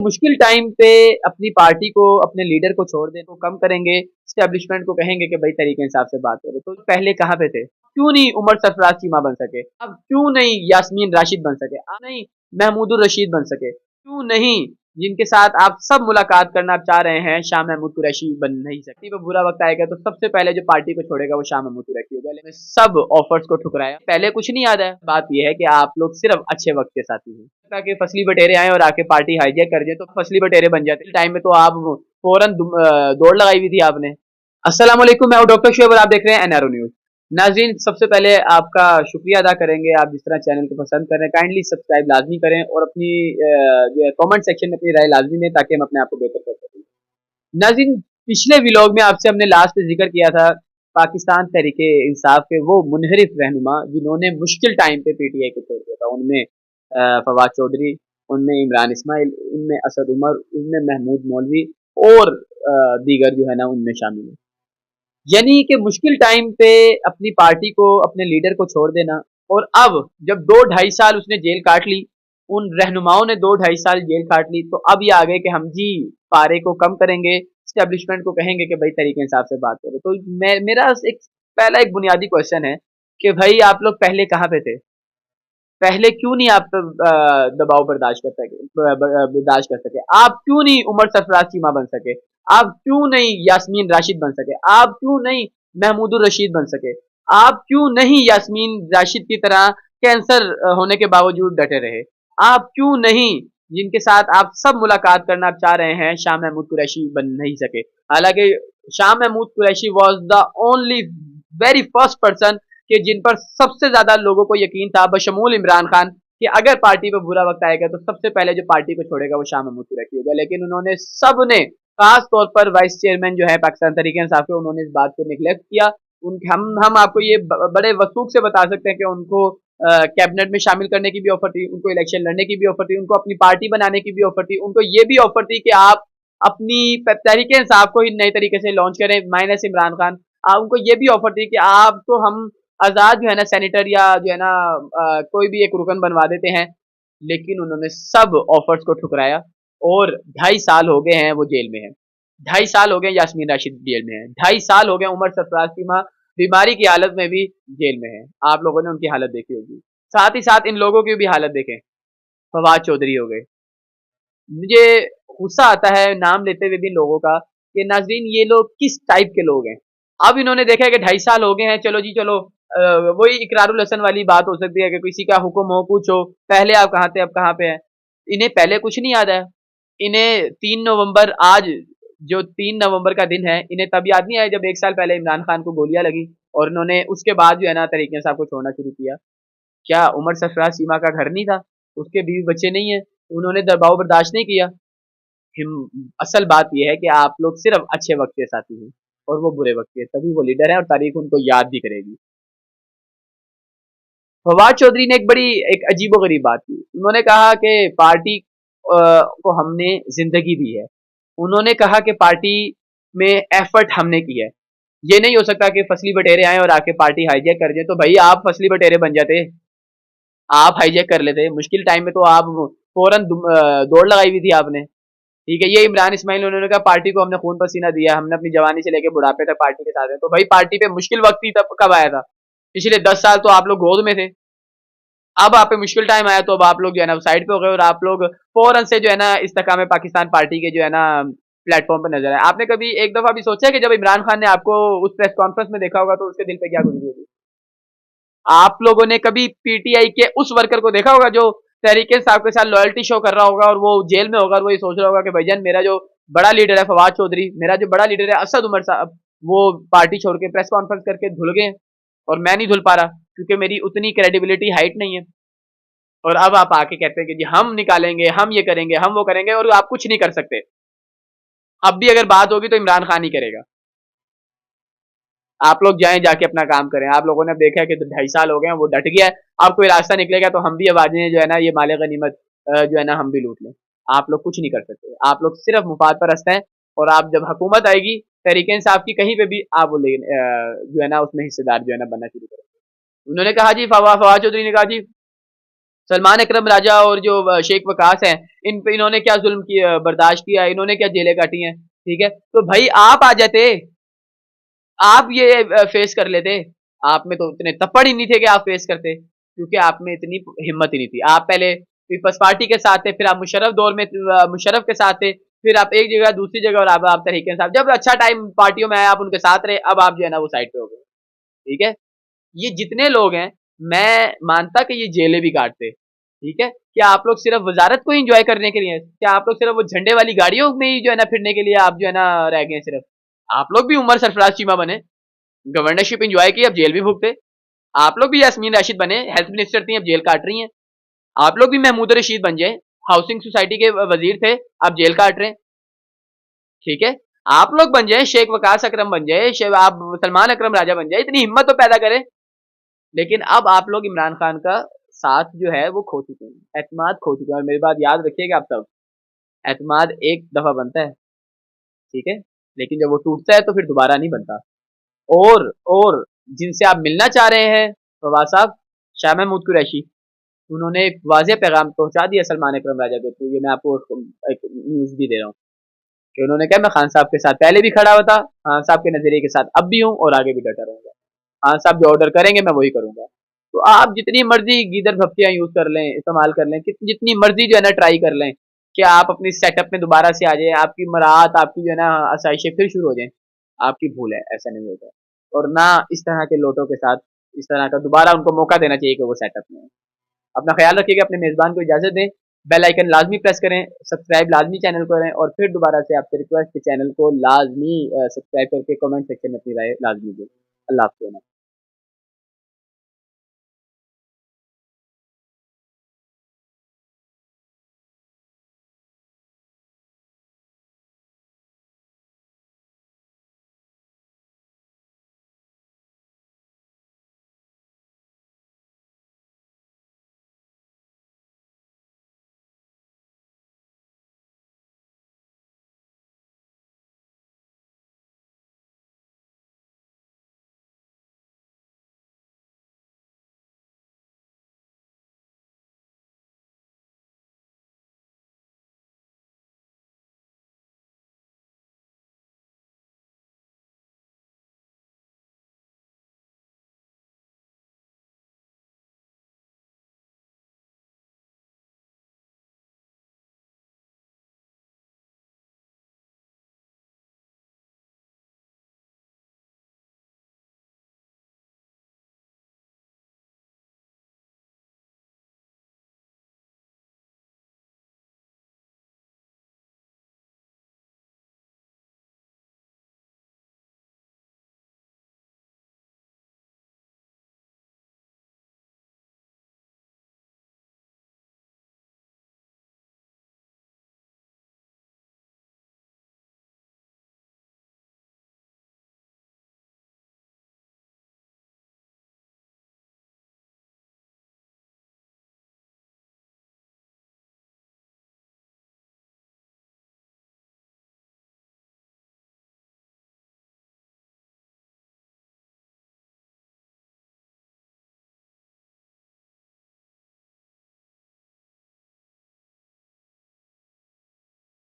मुश्किल टाइम पे अपनी पार्टी को, अपने लीडर को छोड़ दें तो कम करेंगे, एस्टेब्लिशमेंट को कहेंगे कि भाई तरीके इंसाफ से बात करो। तो पहले कहाँ पे थे? क्यों नहीं उमर सरफराज चीमा बन सके? अब क्यों नहीं यास्मीन राशिद बन सके? नहीं महमूदुर रशीद बन सके? क्यों नहीं जिनके साथ आप सब मुलाकात करना आप चाह रहे हैं, शाह महमूद कुरैशी बन नहीं सकती? पे बुरा वक्त आएगा तो सबसे पहले जो पार्टी को छोड़ेगा वो शाह महमूद कुरैशी होगा। लेकिन सब ऑफर्स को ठुकराया, पहले कुछ नहीं याद है। बात यह है कि आप लोग सिर्फ अच्छे वक्त के साथी हैं। ताकि फसली बटेरे आए और आके पार्टी हाईजैक कर जाए तो फसली बटेरे बन जाते। टाइम में तो आप फौरन दौड़ लगाई हुई थी आपने। अस्सलाम वालेकुम, मैं हूं डॉक्टर शुएब और आप देख रहे हैं एनआरओ न्यूज। नाजरीन, सबसे पहले आपका शुक्रिया अदा करेंगे, आप जिस तरह चैनल को पसंद करें, काइंडली सब्सक्राइब लाजमी करें और अपनी जो है कमेंट सेक्शन में अपनी राय लाजमी दें ताकि हम अपने आप को बेहतर कर सकें। नाजरीन, पिछले व्लॉग में आपसे हमने लास्ट पे जिक्र किया था पाकिस्तान तहरीके इंसाफ के वो मुनहरिफ रहनुमा जिन्होंने मुश्किल टाइम पे पीटीआई को छोड़ दिया था। उनमें फवाद चौधरी, उनमें इमरान इस्माइल, उनमें असद उमर, उनमें महमूद मौलवी और दीगर जो है ना उनमें शामिल है। यानी कि मुश्किल टाइम पे अपनी पार्टी को, अपने लीडर को छोड़ देना। और अब जब 2-2.5 साल उसने जेल काट ली, उन रहनुमाओं ने 2-2.5 साल जेल काट ली, तो अब ये आ गए कि हम जी पारे को कम करेंगे, स्टैब्लिशमेंट को कहेंगे कि भाई तरीके हिसाब से बात करो। तो मेरा एक पहला एक बुनियादी क्वेश्चन है कि भाई आप लोग पहले कहाँ पे थे? पहले क्यों नहीं आप दबाव बर्दाश्त कर सके? आप क्यों नहीं उमर सरफराज चीमा बन सके? आप क्यों नहीं यास्मीन राशिद बन सके? आप क्यों नहीं महमूदुर रशीद बन सके? आप क्यों नहीं यास्मीन राशिद की तरह कैंसर होने के बावजूद डटे रहे? आप क्यों नहीं जिनके साथ आप सब मुलाकात करना आप चाह रहे हैं, शाह महमूद कुरैशी बन नहीं सके? हालांकि Shah Mahmood Qureshi was the only very first person कि जिन पर सबसे ज्यादा लोगों को यकीन था, बशमूल इमरान खान, कि अगर पार्टी पे बुरा वक्त आएगा तो सबसे पहले जो पार्टी को छोड़ेगा वो शाह महमूद कुरैशी होगा। लेकिन उन्होंने सबने, खास तौर पर वाइस चेयरमैन जो है पाकिस्तान तहरीक इंसाफ के, उन्होंने इस बात को निगलेक्ट किया। हम आपको ये बड़े वसूख से बता सकते हैं कि उनको कैबिनेट में शामिल करने की भी ऑफर थी, उनको इलेक्शन लड़ने की भी ऑफर थी, उनको अपनी पार्टी बनाने की भी ऑफर थी, उनको ये भी ऑफर थी कि आप अपनी तहरीक इंसाफ को ही नए तरीके से लॉन्च करें माइनस इमरान खान। उनको ये भी ऑफर थी कि आपको हम आजाद जो है ना सेनेटर या जो है ना कोई भी एक रुकन बनवा देते हैं। लेकिन उन्होंने सब ऑफर्स को ठुकराया और 2.5 साल हो गए हैं वो जेल में है। 2.5 साल हो गए यास्मीन राशिद जेल में है। 2.5 साल हो गए उमर सरफराज की माँ बीमारी की हालत में भी जेल में है। आप लोगों ने उनकी हालत देखी होगी। साथ ही साथ इन लोगों की भी हालत देखें, फवाद चौधरी हो गए। मुझे गुस्सा आता है नाम लेते हुए भी लोगों का कि नाजरीन ये लोग किस टाइप के लोग हैं। अब इन्होंने देखा है कि 2.5 साल हो गए हैं, चलो जी चलो, वही इकरारुल हसन वाली बात हो सकती है कि किसी का हुक्म हो, कुछ हो, पहले आप कहाँ थे अब कहाँ पे हैं। इन्हें पहले कुछ नहीं याद है। इन्हें 3 नवंबर, आज जो 3 नवंबर का दिन है, इन्हें तब याद नहीं आया जब 1 साल पहले इमरान खान को गोलियां लगी और इन्होंने उसके बाद जो है ना तरीके साहब को छोड़ना शुरू किया। क्या उमर सरफराज सीमा का घर नहीं था? उसके बीवी बच्चे नहीं है? उन्होंने दबाव बर्दाश्त नहीं किया? असल बात यह है कि आप लोग सिर्फ अच्छे वक्त के साथी हैं और वो बुरे वक्त के, तभी वो लीडर है और तारीख उनको याद भी करेगी। फवाद चौधरी ने एक बड़ी, एक अजीबो गरीब बात की। उन्होंने कहा कि पार्टी को हमने जिंदगी दी है। उन्होंने कहा कि पार्टी में एफर्ट हमने किया है। ये नहीं हो सकता कि फसली बटेरे आए और आके पार्टी हाईजैक कर जाए। तो भाई आप फसली बटेरे बन जाते, आप हाईजैक कर लेते। मुश्किल टाइम में तो आप फौरन दौड़ लगाई हुई थी आपने। ठीक है, ये इमरान इस्माइल, उन्होंने कहा पार्टी को हमने खून पसीना दिया, हमने अपनी जवानी से लेकर बुढ़ापे तक पार्टी के साथ है। तो भाई पार्टी पे मुश्किल वक्त ही तब कब आया था? पिछले 10 साल तो आप लोग गोद में थे। अब आप पे मुश्किल टाइम आया तो अब आप लोग जो है ना साइड पे हो गए और आप लोग फौरन से जो है ना इस्तेकाम पाकिस्तान पार्टी के जो है ना प्लेटफॉर्म पर नजर आए। आपने कभी एक दफा भी सोचा है कि जब इमरान खान ने आपको उस प्रेस कॉन्फ्रेंस में देखा होगा तो उसके दिल पे क्या गुजरी होगी? आप लोगों ने कभी पीटीआई के उस वर्कर को देखा होगा जो तहरीके इंसाफ के साथ लॉयल्टी शो कर रहा होगा और वो जेल में होगा और वो ये सोच रहा होगा कि भाईजान मेरा जो बड़ा लीडर है फवाद चौधरी, मेरा जो बड़ा लीडर है असद उमर साहब, वो पार्टी छोड़ के प्रेस कॉन्फ्रेंस करके धुल गए और मैं नहीं धुल पा रहा क्योंकि मेरी उतनी क्रेडिबिलिटी हाइट नहीं है। और अब आप आके कहते हैं कि जी हम निकालेंगे, हम ये करेंगे, हम वो करेंगे, और आप कुछ नहीं कर सकते। अब भी अगर बात होगी तो इमरान खान ही करेगा। आप लोग जाएं, जाके अपना काम करें। आप लोगों ने देखा है कि 2.5 साल हो गए हैं, वो डट गया है। अब कोई रास्ता निकलेगा तो हम भी आवाजें जो है ना ये माले गनीमत जो है ना हम भी लूट लें। आप लोग कुछ नहीं कर सकते। आप लोग सिर्फ मुफाद परस्त हैं और आप जब हुकूमत आएगी तहरीक इंसाफ की कहीं पे भी आप वो जो है ना उसमें हिस्सेदार जो है ना बनना शुरू करें। उन्होंने कहा जी, फवाद चौधरी ने कहा जी सलमान अकरम राजा और जो शेख वकास हैं, इन पे इन्होंने क्या जुल्म किया, बर्दाश्त किया, इन्होंने क्या जेलें काटी हैं, ठीक है। तो भाई आप आ जाते, आप ये फेस कर लेते। आप में तो इतने तप्पड़ ही नहीं थे कि आप फेस करते, क्योंकि आप में इतनी हिम्मत ही नहीं थी। आप पहले पीपल्स पार्टी के साथ थे, फिर आप मुशर्रफ दौर में मुशर्रफ के साथ थे, फिर आप एक जगह दूसरी जगह, और आप तरीके साथ, जब अच्छा टाइम पार्टियों में आया आप उनके साथ रहे, अब आप जो है ना वो साइड पे हो गए, ठीक है। ये जितने लोग हैं, मैं मानता कि ये जेलें भी काटते, ठीक है। क्या आप लोग सिर्फ वजारत को एंजॉय करने के लिए, क्या आप लोग सिर्फ वो झंडे वाली गाड़ियों में ही जो है ना फिरने के लिए आप जो है ना रह गए सिर्फ? आप लोग भी उमर सरफराज चीमा बने, गवर्नरशिप एंजॉय की, अब जेल भी भुगते। आप लोग भी यास्मीन राशिद बने, हेल्थ मिनिस्टर थी, अब जेल काट रही हैं। आप लोग भी महमूद रशीद बन जाए, हाउसिंग सोसाइटी के वजीर थे, अब जेल काट रहे हैं, ठीक है। आप लोग बन जाए, शेख वकास अकरम बन जाए, आप सलमान अकरम राजा बन जाए, इतनी हिम्मत तो पैदा करें। लेकिन अब आप लोग इमरान खान का साथ जो है वो खो चुके हैं, एतमाद खो चुके हैं। और मेरी बात याद रखिएगा आप सब, एतमाद एक दफा बनता है, ठीक है, लेकिन जब वो टूटता है तो फिर दोबारा नहीं बनता। और जिनसे आप मिलना चाह रहे हैं फवाद साहब, शाह महमूद कुरैशी, उन्होंने एक वाज़ेह पैगाम पहुंचा दिया सलमान अकरम राजा को। तो ये मैं आपको एक न्यूज़ भी दे रहा हूँ कि उन्होंने कहा मैं खान साहब के साथ पहले भी खड़ा हुआ था, खान साहब के नजरिए के साथ अब भी हूँ और आगे भी डटा रहूंगा। खान साहब जो ऑर्डर करेंगे मैं वही करूंगा। तो आप जितनी मर्जी गीदर भक्तियां यूज कर लें, इस्तेमाल कर लें, जितनी मर्जी जो है ना ट्राई कर लें कि आप अपनी सेटअप में दोबारा से आ जाए, आपकी मराहत, आपकी जो है ना आसाइशें फिर शुरू हो जाए, आपकी भूल है, ऐसा नहीं होता। और ना इस तरह के लोटों के साथ इस तरह का दोबारा उनको मौका देना चाहिए कि वो सेटअप में। अपना ख्याल रखिएगा, अपने मेज़बान को इजाज़त दें, बेल आइकन लाज़मी प्रेस करें, सब्सक्राइब लाज़मी चैनल को करें, और फिर दोबारा से आपसे रिक्वेस्ट है चैनल को लाज़मी सब्सक्राइब करके कमेंट सेक्शन में अपनी राय लाज़मी दें। अल्लाह हाफ़िज़।